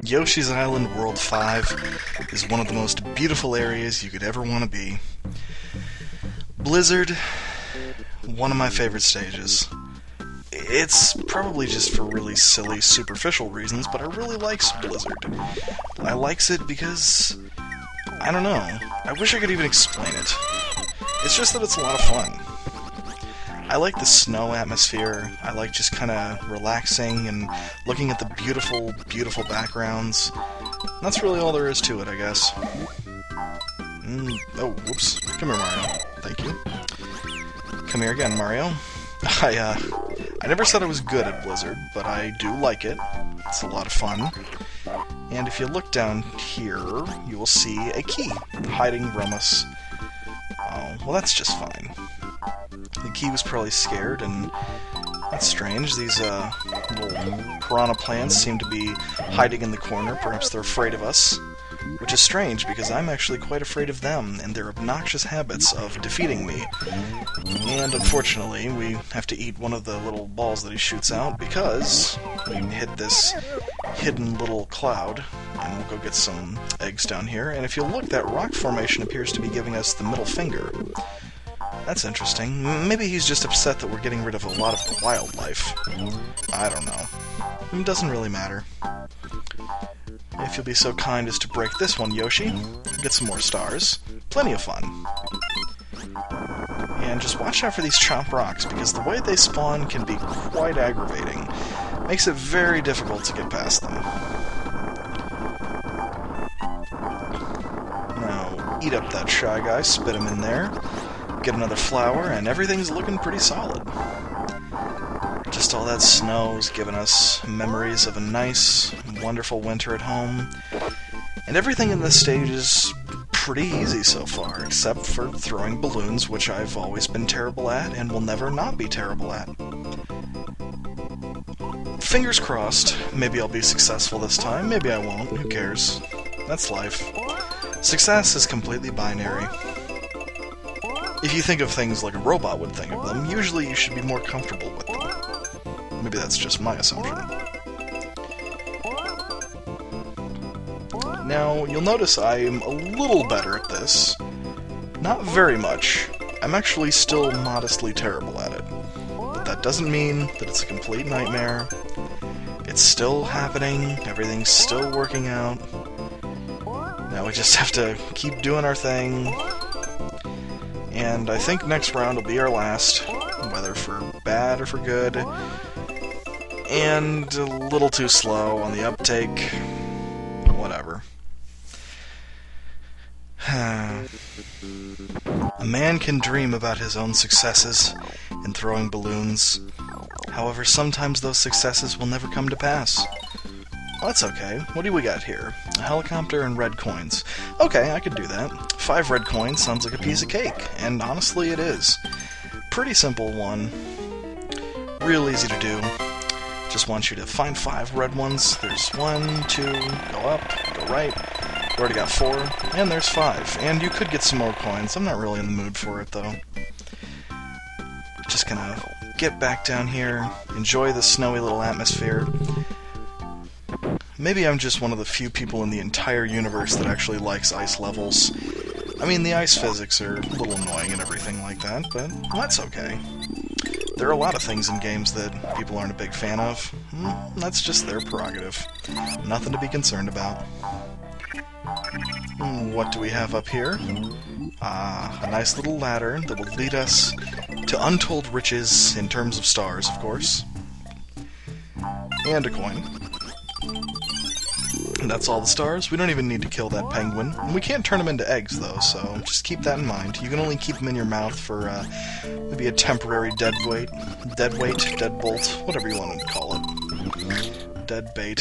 Yoshi's Island World 5 is one of the most beautiful areas you could ever want to be. Blizzard, one of my favorite stages. It's probably just for really silly, superficial reasons, but I really likes Blizzard. I likes it because, I don't know, I wish I could even explain it. It's just that it's a lot of fun. I like the snow atmosphere, I like just kind of relaxing and looking at the beautiful, beautiful backgrounds. That's really all there is to it, I guess. Oh, whoops. Come here, Mario. Thank you. Come here again, Mario. I never said I was good at Blizzard, but I do like it. It's a lot of fun. And if you look down here, you will see a key hiding from us. Oh, well that's just fine. The key was probably scared, and that's strange. These little piranha plants seem to be hiding in the corner. Perhaps they're afraid of us. Which is strange, because I'm actually quite afraid of them and their obnoxious habits of defeating me. And unfortunately, we have to eat one of the little balls that he shoots out, because we hit this hidden little cloud. And we'll go get some eggs down here. And if you look, that rock formation appears to be giving us the middle finger. That's interesting. Maybe he's just upset that we're getting rid of a lot of the wildlife. I don't know. It doesn't really matter. If you'll be so kind as to break this one, Yoshi, get some more stars. Plenty of fun. And just watch out for these chop rocks, because the way they spawn can be quite aggravating. Makes it very difficult to get past them. Now, eat up that Shy Guy, spit him in there. Get another flower, and everything's looking pretty solid. Just all that snow's given us memories of a nice, wonderful winter at home. And everything in this stage is pretty easy so far, except for throwing balloons, which I've always been terrible at and will never not be terrible at. Fingers crossed, maybe I'll be successful this time, maybe I won't, who cares? That's life. Success is completely binary. If you think of things like a robot would think of them, usually you should be more comfortable with them. Maybe that's just my assumption. Now, you'll notice I'm a little better at this. Not very much. I'm actually still modestly terrible at it. But that doesn't mean that it's a complete nightmare. It's still happening, everything's still working out. Now we just have to keep doing our thing. And I think next round will be our last, whether for bad or for good. And a little too slow on the uptake. Whatever. A man can dream about his own successes in throwing balloons. However, sometimes those successes will never come to pass. Well, that's okay. What do we got here? A helicopter and red coins. Okay, I could do that. 5 red coins sounds like a piece of cake, and honestly it is. Pretty simple one. Real easy to do. Just want you to find 5 red ones. There's 1, 2, go up, go right. We already got 4, and there's 5. And you could get some more coins. I'm not really in the mood for it, though. Just gonna get back down here, enjoy the snowy little atmosphere. Maybe I'm just one of the few people in the entire universe that actually likes ice levels. I mean, the ice physics are a little annoying and everything like that, but that's okay. There are a lot of things in games that people aren't a big fan of. That's just their prerogative. Nothing to be concerned about. What do we have up here? A nice little ladder that will lead us to untold riches in terms of stars, of course. And a coin. And that's all the stars. We don't even need to kill that penguin. And we can't turn them into eggs, though, so just keep that in mind. You can only keep them in your mouth for maybe a temporary dead weight, deadbolt, whatever you want to call it. Dead bait.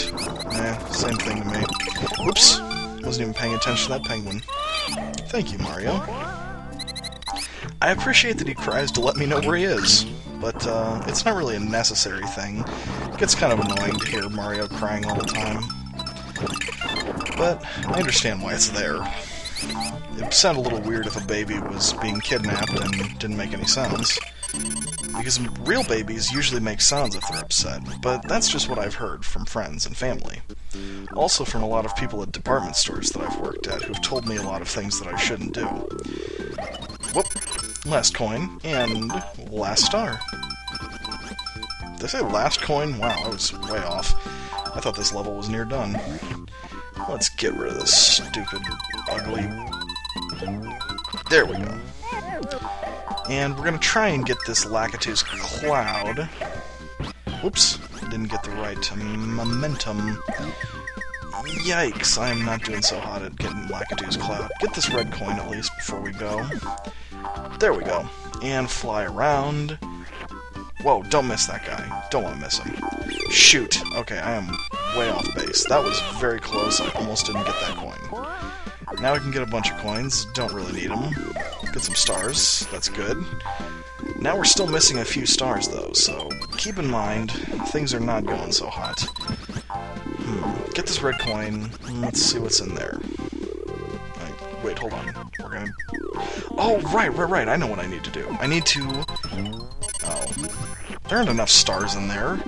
Same thing to me. Whoops. Wasn't even paying attention to that penguin. Thank you, Mario. I appreciate that he cries to let me know where he is, but it's not really a necessary thing. It gets kind of annoying to hear Mario crying all the time. But I understand why it's there. It would sound a little weird if a baby was being kidnapped and didn't make any sounds. Because real babies usually make sounds if they're upset, but that's just what I've heard from friends and family. Also from a lot of people at department stores that I've worked at who've told me a lot of things that I shouldn't do. Whoop! Last coin, and last star. Did I say last coin? Wow, I was way off. I thought this level was near done. Let's get rid of this stupid, ugly... There we go. And we're gonna try and get this Lakitu's Cloud. Whoops, didn't get the right momentum. Yikes, I'm not doing so hot at getting Lakitu's Cloud. Get this red coin at least before we go. There we go. And fly around. Whoa, don't miss that guy. Don't want to miss him. Shoot. Okay, I am way off base. That was very close. I almost didn't get that coin. Now we can get a bunch of coins. Don't really need them. Get some stars. That's good. Now we're still missing a few stars, though, so keep in mind, things are not going so hot. Get this red coin. Let's see what's in there. Wait, hold on. We're gonna... Oh, right. I know what I need to do. I need to... Oh. There aren't enough stars in there.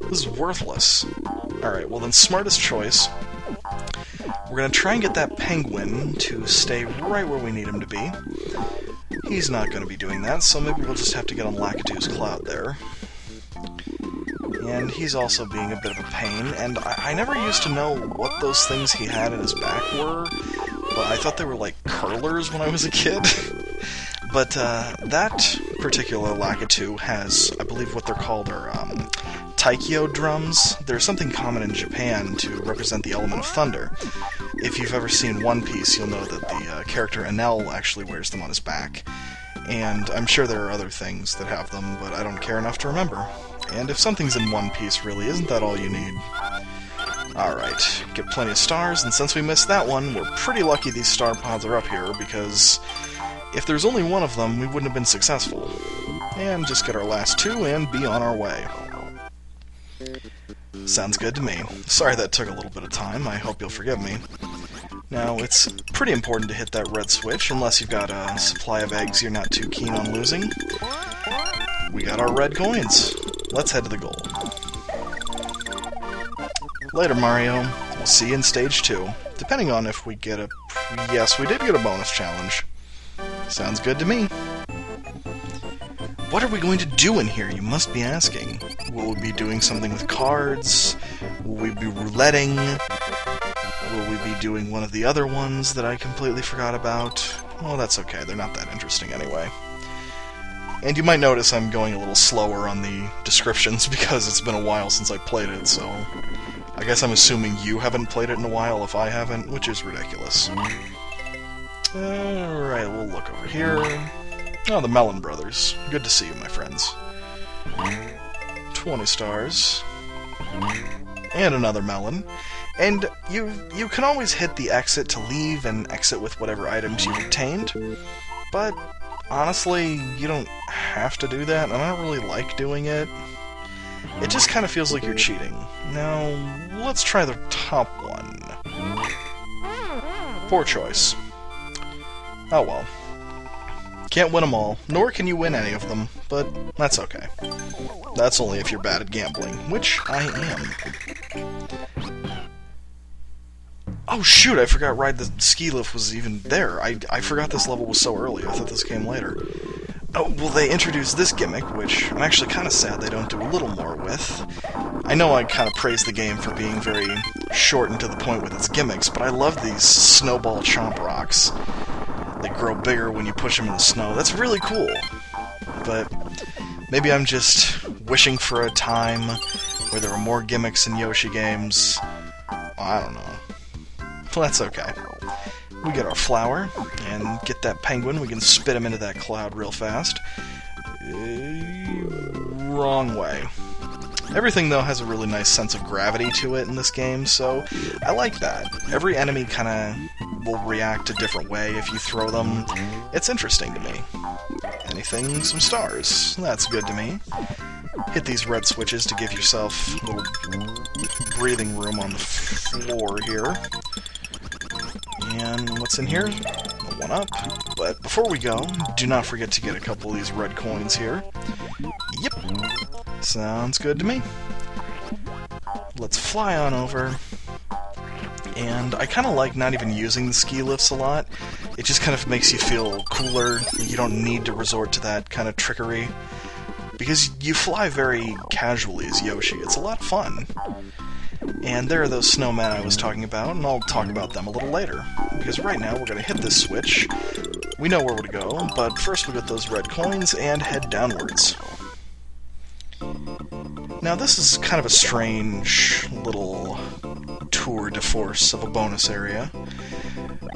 This is worthless. Alright, well then, smartest choice. We're gonna try and get that penguin to stay right where we need him to be. He's not gonna be doing that, so maybe we'll just have to get on Lakitu's Cloud there. And he's also being a bit of a pain, and I never used to know what those things he had in his back were, but I thought they were like curlers when I was a kid. But that particular Lakitu has, I believe what they're called are taikyo drums. They're something common in Japan to represent the element of thunder. If you've ever seen One Piece, you'll know that the character Enel actually wears them on his back. And I'm sure there are other things that have them, but I don't care enough to remember. And if something's in One Piece, really, isn't that all you need? Alright, get plenty of stars, and since we missed that one, we're pretty lucky these star pods are up here, because if there's only one of them, we wouldn't have been successful. And just get our last two and be on our way. Sounds good to me. Sorry that took a little bit of time, I hope you'll forgive me. Now, it's pretty important to hit that red switch, unless you've got a supply of eggs you're not too keen on losing. We got our red coins. Let's head to the goal. Later, Mario. We'll see you in Stage 2. Depending on if we get a... Yes, we did get a bonus challenge. Sounds good to me. What are we going to do in here, you must be asking? Will we be doing something with cards? Will we be rouletting? Will we be doing one of the other ones that I completely forgot about? Well, that's okay, they're not that interesting anyway. And you might notice I'm going a little slower on the descriptions because it's been a while since I played it, so... I guess I'm assuming you haven't played it in a while if I haven't, which is ridiculous. Alright, we'll look over here. Oh, the Melon Brothers. Good to see you, my friends. 20 stars. And another melon. And you can always hit the exit to leave and exit with whatever items you've obtained. But, honestly, you don't have to do that, and I don't really like doing it. It just kind of feels like you're cheating. Now, let's try the top one. Poor choice. Oh well. Can't win them all, nor can you win any of them, but that's okay. That's only if you're bad at gambling, which I am. Oh shoot, I forgot the ski lift was even there. I forgot this level was so early, I thought this came later. Oh, well, they introduced this gimmick, which I'm actually kind of sad they don't do a little more with. I know I kind of praise the game for being very short and to the point with its gimmicks, but I love these snowball chomp rocks. They grow bigger when you push them in the snow. That's really cool. But maybe I'm just wishing for a time where there were more gimmicks in Yoshi games. Well, I don't know. Well, that's okay. We get our flower, and get that penguin. We can spit him into that cloud real fast. Wrong way. Everything, though, has a really nice sense of gravity to it in this game, so I like that. Every enemy kind of will react a different way if you throw them. It's interesting to me. Anything, some stars. That's good to me. Hit these red switches to give yourself a little breathing room on the floor here. And what's in here? one up. But before we go, do not forget to get a couple of these red coins here. Yep, sounds good to me. Let's fly on over. And I kind of like not even using the ski lifts a lot. It just kind of makes you feel cooler. You don't need to resort to that kind of trickery. Because you fly very casually as Yoshi. It's a lot of fun. And there are those snowmen I was talking about, and I'll talk about them a little later. Because right now we're going to hit this switch. We know where to go, but first we get those red coins and head downwards. Now this is kind of a strange little tour de force of a bonus area.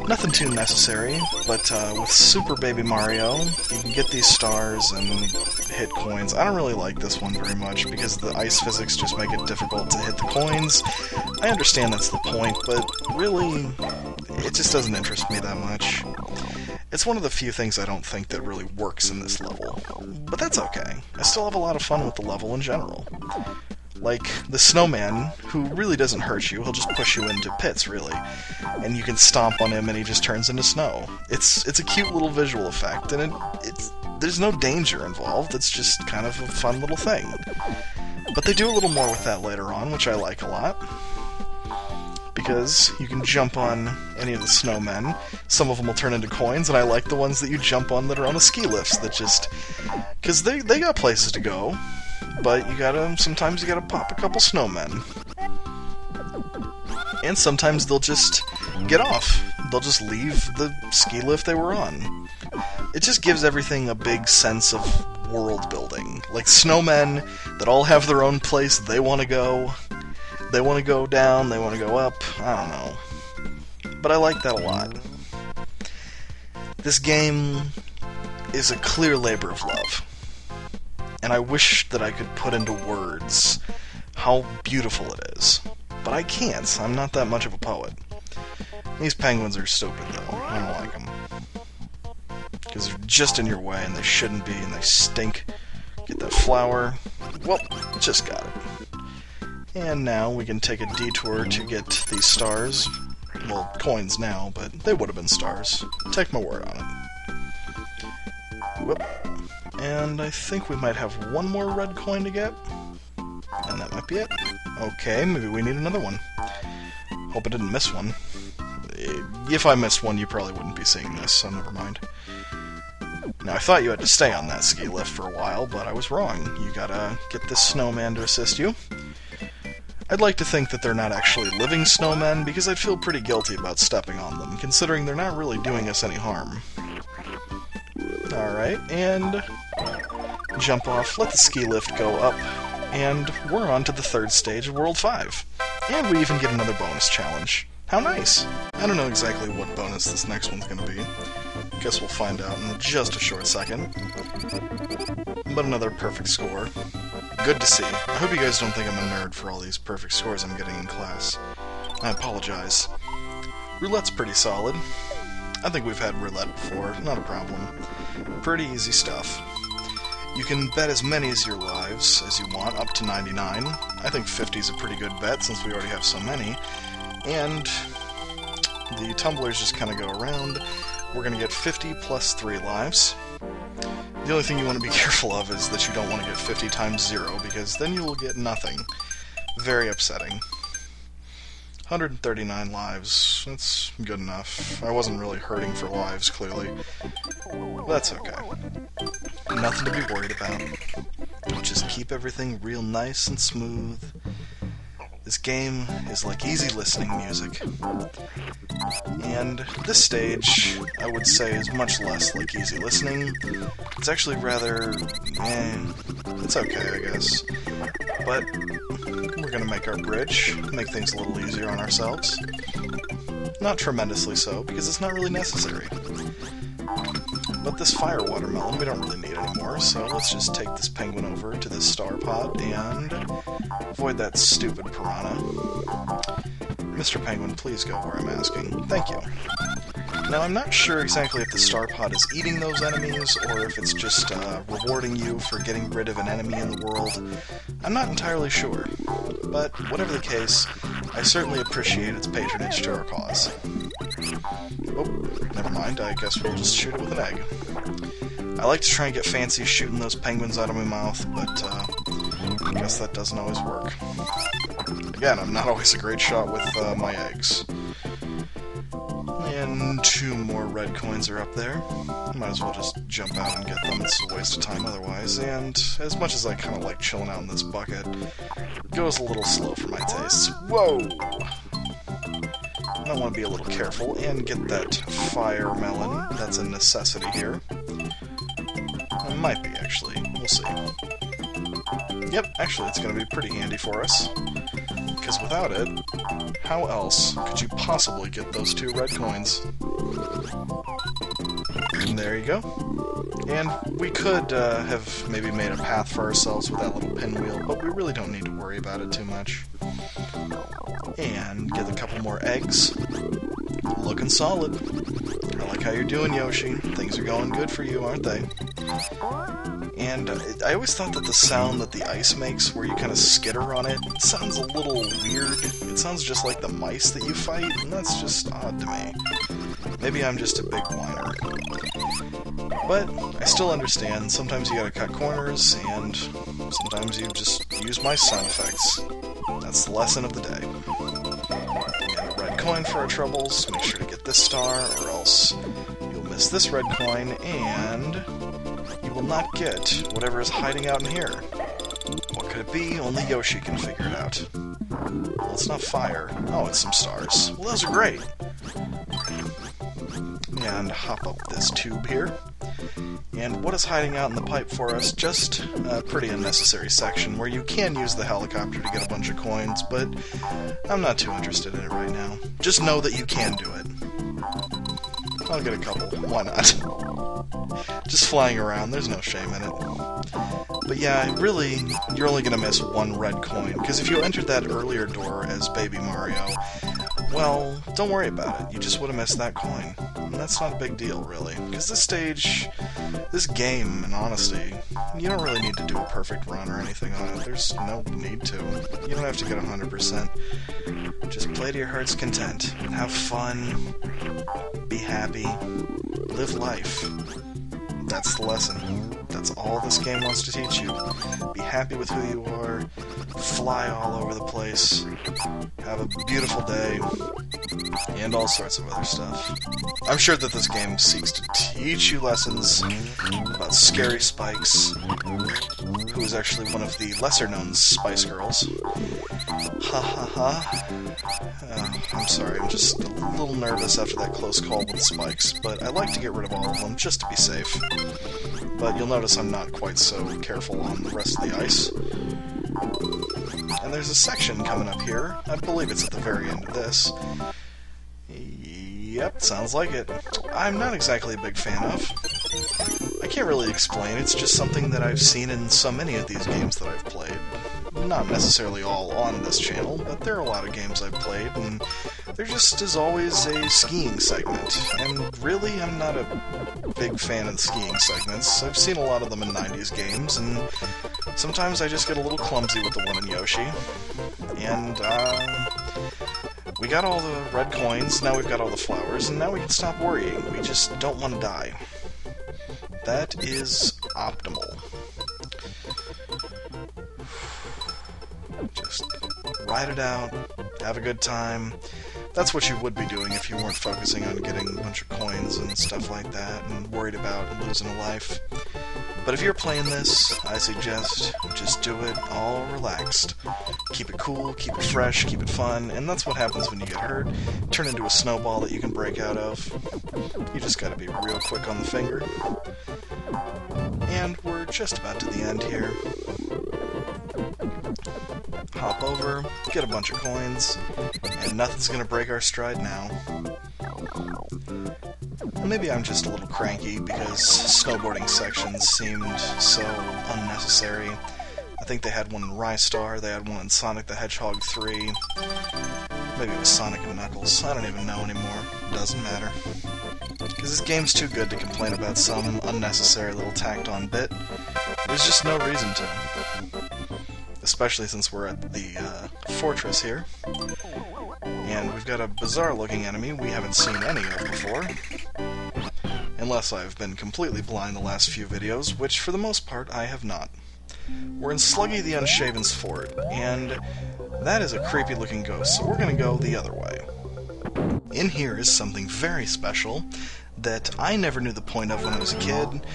Nothing too necessary, but with Super Baby Mario, you can get these stars and hit coins. I don't really like this one very much, because the ice physics just make it difficult to hit the coins. I understand that's the point, but really, it just doesn't interest me that much. It's one of the few things I don't think that really works in this level. But that's okay. I still have a lot of fun with the level in general. Like, the snowman, who really doesn't hurt you, he'll just push you into pits, really. And you can stomp on him and he just turns into snow. It's a cute little visual effect, and there's no danger involved, it's just kind of a fun little thing. But they do a little more with that later on, which I like a lot. Because you can jump on any of the snowmen, some of them will turn into coins, and I like the ones that you jump on that are on the ski lifts, that just... because they got places to go. But sometimes you gotta pop a couple snowmen. And sometimes they'll just get off. They'll just leave the ski lift they were on. It just gives everything a big sense of world building. Like snowmen that all have their own place they want to go. They want to go down, they want to go up, I don't know. But I like that a lot. This game is a clear labor of love. And I wish that I could put into words how beautiful it is. But I can't. I'm not that much of a poet. These penguins are stupid, though. I don't like them. Because they're just in your way, and they shouldn't be, and they stink. Get that flower. Well, just got it. And now we can take a detour to get these stars. Well, coins now, but they would have been stars. Take my word on it. Whoop. And I think we might have one more red coin to get. And that might be it. Okay, maybe we need another one. Hope I didn't miss one. If I missed one, you probably wouldn't be seeing this, so never mind. Now, I thought you had to stay on that ski lift for a while, but I was wrong. You gotta get this snowman to assist you. I'd like to think that they're not actually living snowmen, because I'd feel pretty guilty about stepping on them, considering they're not really doing us any harm. Alright, and jump off, let the ski lift go up, and we're on to the third stage of World 5. And we even get another bonus challenge. How nice! I don't know exactly what bonus this next one's gonna be. Guess we'll find out in just a short second. But another perfect score. Good to see. I hope you guys don't think I'm a nerd for all these perfect scores I'm getting in class. I apologize. Roulette's pretty solid. I think we've had roulette before, not a problem. Pretty easy stuff. You can bet as many as your lives as you want, up to 99. I think 50 is a pretty good bet, since we already have so many. And the tumblers just kind of go around. We're going to get 50 plus 3 lives. The only thing you want to be careful of is that you don't want to get 50 times 0, because then you will get nothing. Very upsetting. 139 lives. That's good enough. I wasn't really hurting for lives, clearly. But that's okay. Nothing to be worried about. Just keep everything real nice and smooth. This game is like easy listening music. And this stage, I would say, is much less like easy listening. It's actually rather... it's okay, I guess. But we're gonna make our bridge, make things a little easier on ourselves. Not tremendously so, because it's not really necessary. But this fire watermelon we don't really need anymore, so let's just take this penguin over to this star pod and avoid that stupid piranha. Mr. Penguin, please go where I'm asking. Thank you. Now, I'm not sure exactly if the star pod is eating those enemies, or if it's just rewarding you for getting rid of an enemy in the world. I'm not entirely sure. But, whatever the case, I certainly appreciate its patronage to our cause. Oh, never mind, I guess we'll just shoot it with an egg. I like to try and get fancy shooting those penguins out of my mouth, but I guess that doesn't always work. Again, I'm not always a great shot with my eggs. And 2 more red coins are up there. Might as well just jump out and get them. It's a waste of time otherwise. And as much as I kind of like chilling out in this bucket, it goes a little slow for my tastes. Whoa! I want to be a little careful and get that fire melon. That's a necessity here. It might be, actually. We'll see. Yep, actually, it's going to be pretty handy for us. Because without it, how else could you possibly get those 2 red coins? And there you go. And we could have maybe made a path for ourselves with that little pinwheel, but we really don't need to worry about it too much. And get a couple more eggs. Looking solid. I like how you're doing, Yoshi. Things are going good for you, aren't they? And I always thought that the sound that the ice makes, where you kind of skitter on it, sounds a little weird. It sounds just like the mice that you fight, and that's just odd to me. Maybe I'm just a big whiner. But I still understand. Sometimes you gotta cut corners, and sometimes you just use mice sound effects. That's the lesson of the day. We got a red coin for our troubles. Make sure to get this star, or else you'll miss this red coin, and you will not get whatever is hiding out in here. What could it be? Only Yoshi can figure it out. Well, it's not fire. Oh, it's some stars. Well, those are great. And hop up this tube here. And what is hiding out in the pipe for us? Just a pretty unnecessary section where you can use the helicopter to get a bunch of coins, but I'm not too interested in it right now. Just know that you can do it. I'll get a couple. Why not? Just flying around, there's no shame in it. But yeah, really, you're only gonna miss 1 red coin, because if you entered that earlier door as Baby Mario, well, don't worry about it. You just would have missed that coin. And that's not a big deal, really. Because this stage, this game, in honesty, you don't really need to do a perfect run or anything on it. There's no need to. You don't have to get 100%. Just play to your heart's content. Have fun. Be happy. Live life. That's the lesson. That's all this game wants to teach you. Be happy with who you are. Fly all over the place. Have a beautiful day. And all sorts of other stuff. I'm sure that this game seeks to teach you lessons about Scary Spikes, who is actually one of the lesser-known Spice Girls. Ha ha ha. I'm sorry, I'm just a little nervous after that close call with the spikes, but I like to get rid of all of them just to be safe. But you'll notice I'm not quite so careful on the rest of the ice. And there's a section coming up here. I believe it's at the very end of this. Yep, sounds like it. I'm not exactly a big fan of. I can't really explain, it's just something that I've seen in so many of these games that I've played. Not necessarily all on this channel, but there are a lot of games I've played, and there just is always a skiing segment. And really, I'm not a big fan of the skiing segments. I've seen a lot of them in 90s games, and sometimes I just get a little clumsy with the one in Yoshi. And, we got all the red coins, now we've got all the flowers, and now we can stop worrying. We just don't want to die. That is optimal. Just ride it out, have a good time. That's what you would be doing if you weren't focusing on getting a bunch of coins and stuff like that, and worried about losing a life. But if you're playing this, I suggest just do it all relaxed. Keep it cool, keep it fresh, keep it fun, and that's what happens when you get hurt. Turn into a snowball that you can break out of. You just gotta be real quick on the finger. And we're just about to the end here. Hop over, get a bunch of coins, and nothing's gonna break our stride now. Maybe I'm just a little cranky because snowboarding sections seemed so unnecessary. I think they had one in Rystar, they had one in Sonic the Hedgehog 3. Maybe it was Sonic and Knuckles, I don't even know anymore. Doesn't matter. Because this game's too good to complain about some unnecessary little tacked-on bit. There's just no reason to. Especially since we're at the fortress here. And we've got a bizarre-looking enemy we haven't seen any of before. Unless I've been completely blind the last few videos, which for the most part I have not. We're in Sluggy the Unshaven's fort, and that is a creepy-looking ghost, so we're gonna go the other way. In here is something very special that I never knew the point of when I was a kid.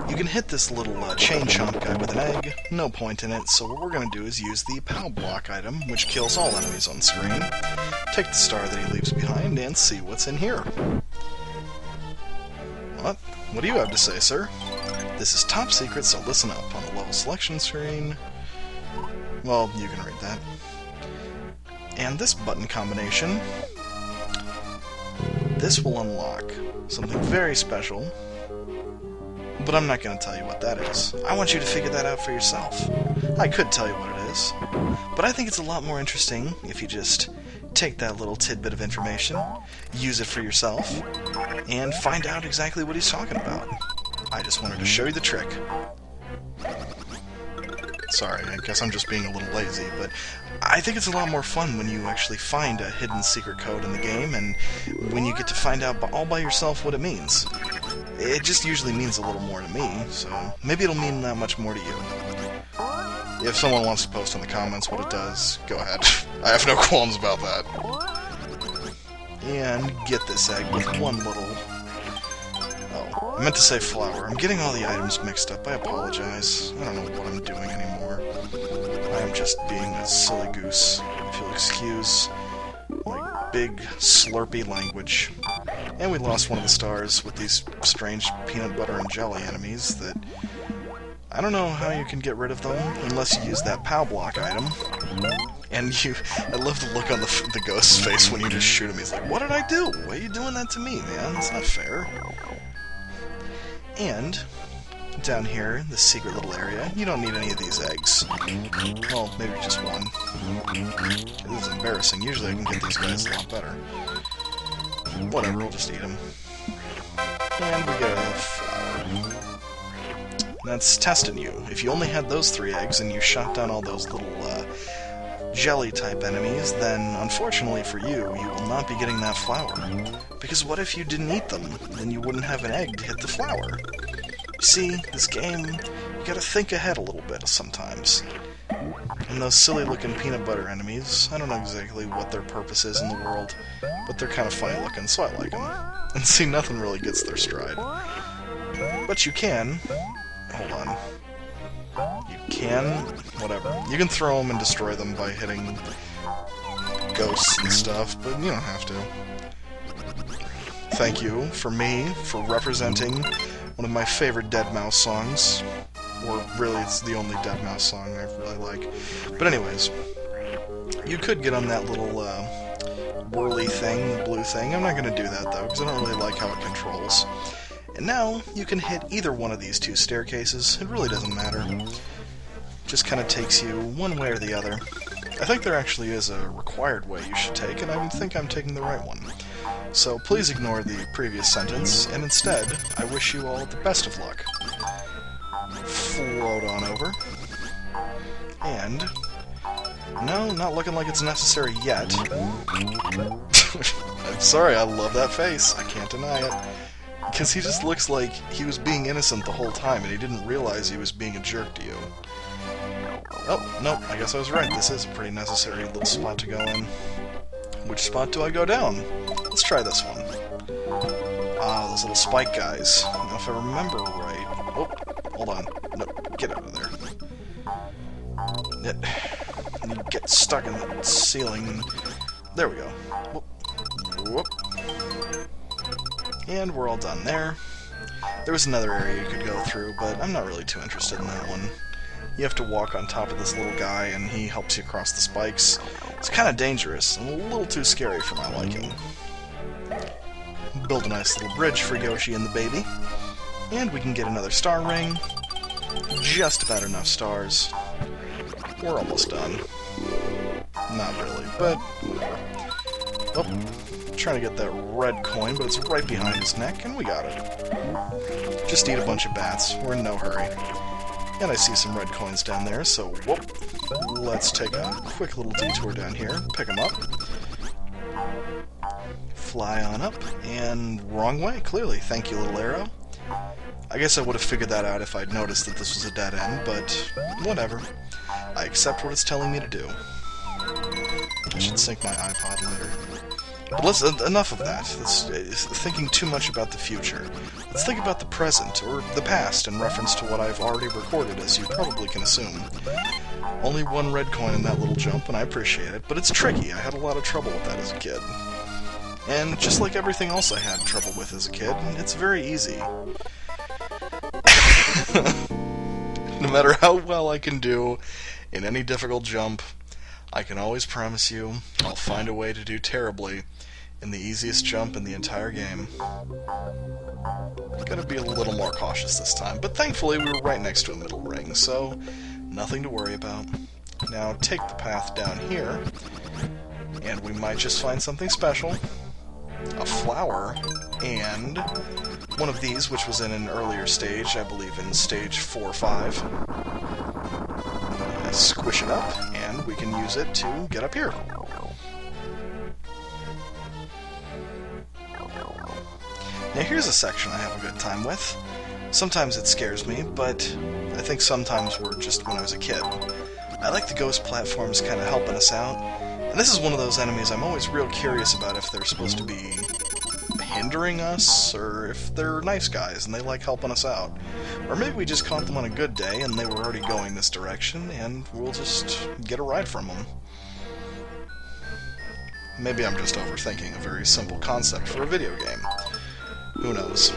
You can hit this little chain chomp guy with an egg, no point in it, so what we're going to do is use the POW block item, which kills all enemies on screen, take the star that he leaves behind, and see what's in here. What? What do you have to say, sir? This is top secret, so listen up. On the level selection screen... Well, you can read that. And this button combination... This will unlock something very special, but I'm not going to tell you what that is. I want you to figure that out for yourself. I could tell you what it is, but I think it's a lot more interesting if you just take that little tidbit of information, use it for yourself, and find out exactly what he's talking about. I just wanted to show you the trick. Sorry, I guess I'm just being a little lazy, but I think it's a lot more fun when you actually find a hidden secret code in the game, and when you get to find out all by yourself what it means. It just usually means a little more to me, so maybe it'll mean that much more to you. If someone wants to post in the comments what it does, go ahead. I have no qualms about that. And get this egg with one little... I meant to say flower. I'm getting all the items mixed up. I apologize. I don't know what I'm doing anymore. I am just being a silly goose, if you'll excuse my big, slurpy language. And we lost one of the stars with these strange peanut butter and jelly enemies that... I don't know how you can get rid of them unless you use that POW block item. And I love the look on the ghost's face when you just shoot him. He's like, what did I do? Why are you doing that to me, man? That's not fair. And, down here, this secret little area, you don't need any of these eggs. Well, maybe just one. This is embarrassing. Usually I can get these guys a lot better. Whatever, we'll just eat them. And we get a flower. That's testing you. If you only had those 3 eggs and you shot down all those little jelly-type enemies, then unfortunately for you, you will not be getting that flower. Because what if you didn't eat them? Then you wouldn't have an egg to hit the flower. You see, this game, you gotta think ahead a little bit sometimes. And those silly-looking peanut butter enemies, I don't know exactly what their purpose is in the world, but they're kind of funny-looking, so I like them. And see, nothing really gets their stride. But you can... Hold on. You can... whatever. You can throw them and destroy them by hitting ghosts and stuff, but you don't have to. Thank you for me for representing one of my favorite deadmau5 songs. Or really, it's the only deadmau5 song I really like. But anyways, you could get on that little whirly thing, blue thing. I'm not going to do that though, because I don't really like how it controls. And now, you can hit either one of these 2 staircases. It really doesn't matter. Just kind of takes you one way or the other. I think there actually is a required way you should take, and I think I'm taking the right one. So please ignore the previous sentence, and instead, I wish you all the best of luck. Float on over. And... no, not looking like it's necessary yet. I'm sorry, I love that face. I can't deny it. Because he just looks like he was being innocent the whole time, and he didn't realize he was being a jerk to you. Oh, no, I guess I was right. This is a pretty necessary little spot to go in. Which spot do I go down? Let's try this one. Ah, those little spike guys. Now, if I remember right... Oh, hold on. No, get out of there. You get stuck in the ceiling. There we go. Whoop. Whoop. And we're all done there. There was another area you could go through, but I'm not really too interested in that one. You have to walk on top of this little guy, and he helps you cross the spikes. It's kind of dangerous, and a little too scary for my liking. Build a nice little bridge for Yoshi and the baby. And we can get another star ring. Just about enough stars. We're almost done. Not really, but whatever. Oh, trying to get that red coin, but it's right behind his neck, and we got it. Just eat a bunch of bats. We're in no hurry. And I see some red coins down there, so whoop. Let's take a quick little detour down here, pick them up. fly on up, and wrong way, clearly. Thank you, little arrow. I guess I would have figured that out if I'd noticed that this was a dead end, but whatever. I accept what it's telling me to do. I should sync my iPod later. But enough of that. It's thinking too much about the future. Let's think about the present, or the past, in reference to what I've already recorded, as you probably can assume. Only one red coin in that little jump, and I appreciate it, but it's tricky. I had a lot of trouble with that as a kid. And just like everything else I had trouble with as a kid, it's very easy. No matter how well I can do in any difficult jump, I can always promise you I'll find a way to do terribly in the easiest jump in the entire game. Gotta be a little more cautious this time, but thankfully we were right next to a middle ring, so nothing to worry about. Now take the path down here, and we might just find something special. A flower, and one of these, which was in an earlier stage, I believe in stage 4 or 5. Squish it up, and we can use it to get up here. Now here's a section I have a good time with. Sometimes it scares me, but I think sometimes we're just when I was a kid. I like the ghost platforms kind of helping us out, and this is one of those enemies I'm always real curious about if they're supposed to be hindering us, or if they're nice guys and they like helping us out. Or maybe we just caught them on a good day and they were already going this direction, and we'll just get a ride from them. Maybe I'm just overthinking a very simple concept for a video game. Who knows?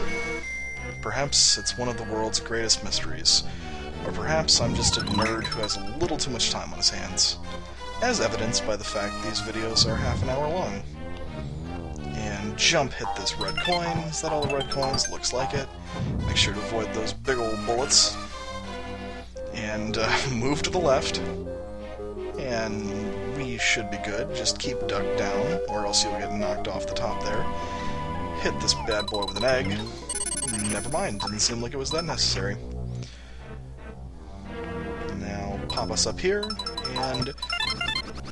Perhaps it's one of the world's greatest mysteries. Or perhaps I'm just a nerd who has a little too much time on his hands. As evidenced by the fact these videos are half an hour long. And jump hit this red coin. Is that all the red coins? Looks like it. Make sure to avoid those big old bullets. And move to the left. And we should be good. Just keep ducked down, or else you'll get knocked off the top there. Hit this bad boy with an egg. Never mind, didn't seem like it was that necessary. Now pop us up here, and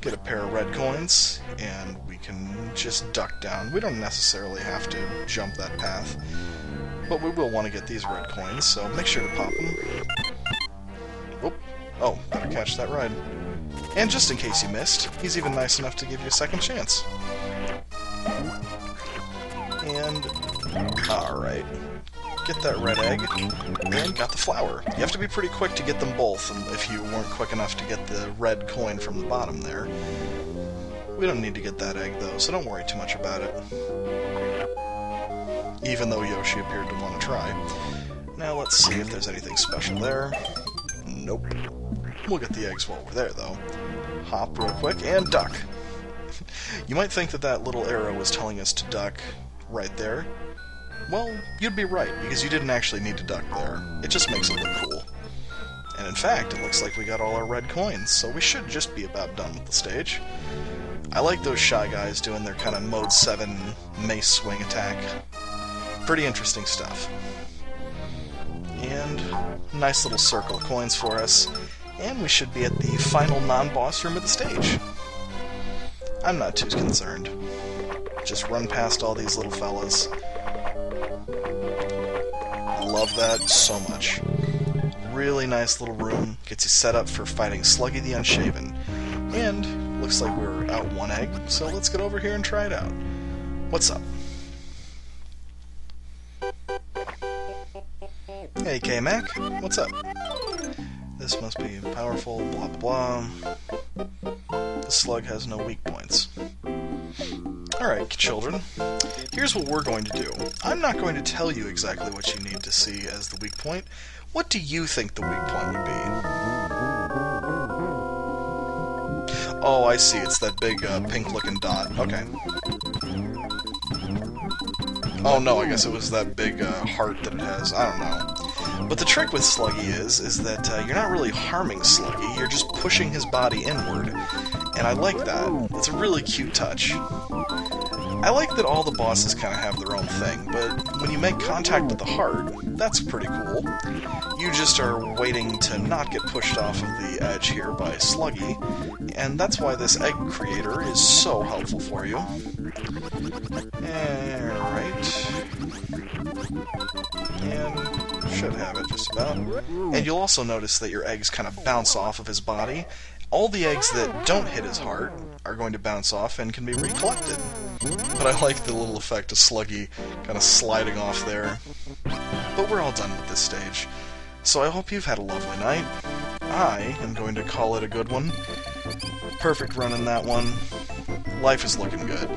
get a pair of red coins, and we can just duck down. We don't necessarily have to jump that path, but we will want to get these red coins, so make sure to pop them. Oop. Oh, better catch that ride. And just in case you missed, he's even nice enough to give you a second chance. And, alright. Get that red egg, and got the flower. You have to be pretty quick to get them both, and if you weren't quick enough to get the red coin from the bottom there. We don't need to get that egg, though, so don't worry too much about it. Even though Yoshi appeared to want to try. Now let's see if there's anything special there. Nope. We'll get the eggs while we're there, though. Hop real quick, and duck. You might think that that little arrow was telling us to duck right there. Well, you'd be right, because you didn't actually need to duck there. It just makes it look cool. And in fact, it looks like we got all our red coins, so we should just be about done with the stage. I like those Shy Guys doing their kind of Mode 7 mace swing attack. Pretty interesting stuff. And nice little circle of coins for us, and we should be at the final non-boss room of the stage. I'm not too concerned. Just run past all these little fellas. Love that so much. Really nice little room. Gets you set up for fighting Sluggy the Unshaven. And looks like we're out one egg, so let's get over here and try it out. What's up? Hey K-Mac, what's up? This must be powerful, blah blah blah. The slug has no weak points. Alright, children. Here's what we're going to do. I'm not going to tell you exactly what you need to see as the weak point. What do you think the weak point would be? Oh, I see. It's that big pink-looking dot. Okay. Oh no, I guess it was that big heart that it has. I don't know. But the trick with Sluggy is that you're not really harming Sluggy, you're just pushing his body inward. And I like that. It's a really cute touch. I like that all the bosses kind of have their own thing, but when you make contact with the heart, that's pretty cool. You just are waiting to not get pushed off of the edge here by Sluggy, and that's why this egg creator is so helpful for you. Alright. And should have it just about. And you'll also notice that your eggs kind of bounce off of his body. All the eggs that don't hit his heart are going to bounce off and can be recollected. But I like the little effect of Sluggy kind of sliding off there. But we're all done with this stage. So I hope you've had a lovely night. I am going to call it a good one. Perfect run in that one. Life is looking good.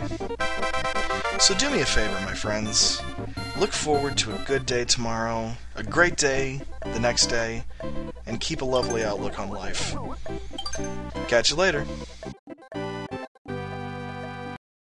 So do me a favor, my friends. Look forward to a good day tomorrow, a great day the next day, and keep a lovely outlook on life. Catch you later.